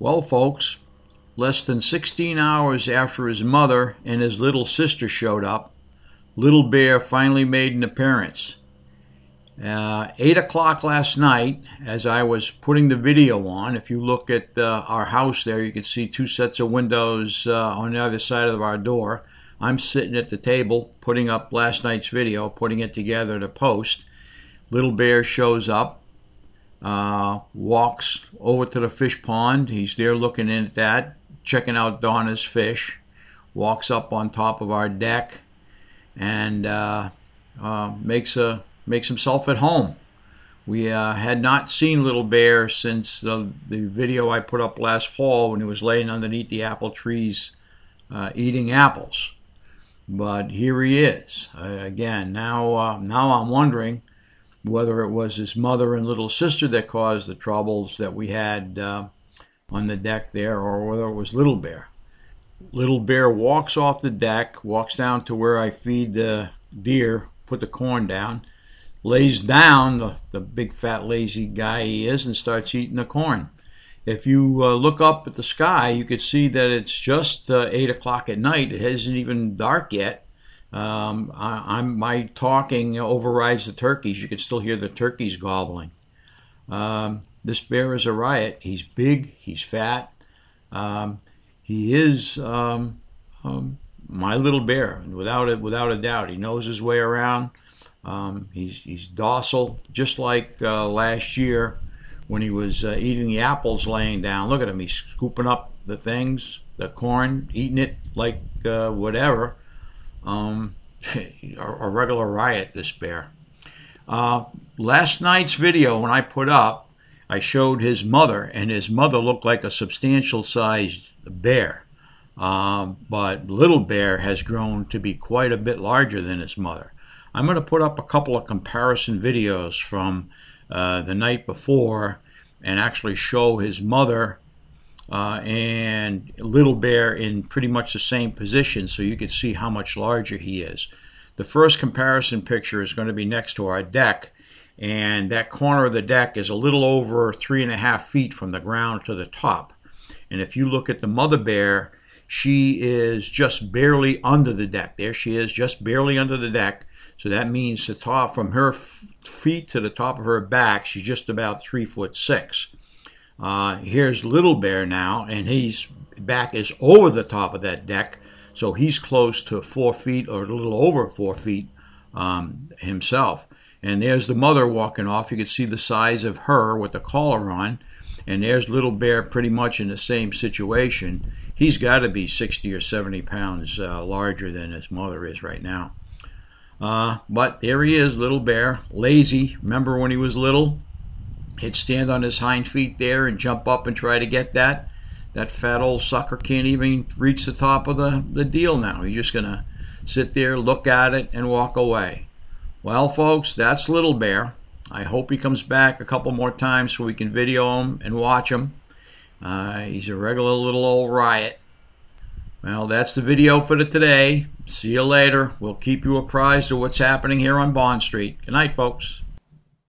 Well, folks, less than 16 hours after his mother and his little sister showed up, Little Bear finally made an appearance. 8 o'clock last night, as I was putting the video on, if you look at our house there, you can see two sets of windows on the other side of our door. I'm sitting at the table putting up last night's video, putting it together to post. Little Bear shows up, walks over to the fish pond. He's there looking at that, checking out Donna's fish. Walks up on top of our deck and makes himself at home. We had not seen Little Bear since the video I put up last fall when he was laying underneath the apple trees eating apples. But here he is again. Now I'm wondering whether it was his mother and little sister that caused the troubles that we had on the deck there, or whether it was Little Bear. Little Bear walks off the deck, walks down to where I feed the deer, put the corn down, lays down, the big fat lazy guy he is, and starts eating the corn. If you look up at the sky, you could see that it's just 8 o'clock at night. It isn't even dark yet. My talking overrides the turkeys. You can still hear the turkeys gobbling. This bear is a riot. He's big. He's fat. He is my little bear, without a doubt. He knows his way around. He's docile, just like last year when he was eating the apples laying down. Look at him. He's scooping up the things, the corn, eating it like whatever. A regular riot, this bear. Last night's video, when I put up, I showed his mother, and his mother looked like a substantial sized bear. But Little Bear has grown to be quite a bit larger than his mother. I'm going to put up a couple of comparison videos from the night before and actually show his mother and Little Bear in pretty much the same position, so you can see how much larger he is. The first comparison picture is going to be next to our deck, and that corner of the deck is a little over 3.5 feet from the ground to the top. And if you look at the mother bear, she is just barely under the deck. There she is, just barely under the deck. So that means the top, from her feet to the top of her back, she's just about 3'6". Here's Little Bear now, and his back is over the top of that deck, so he's close to 4 feet or a little over 4 feet himself. And there's the mother walking off. You can see the size of her with the collar on. And there's Little Bear pretty much in the same situation. He's got to be 60 or 70 pounds larger than his mother is right now. But there he is, Little Bear, lazy. Remember when he was little? He'd stand on his hind feet there and jump up and try to get that. That fat old sucker can't even reach the top of the deal now. He's just going to sit there, look at it, and walk away. Well, folks, that's Little Bear. I hope he comes back a couple more times so we can video him and watch him. He's a regular little old riot. Well, that's the video for today. See you later. We'll keep you apprised of what's happening here on Bond Street. Good night, folks.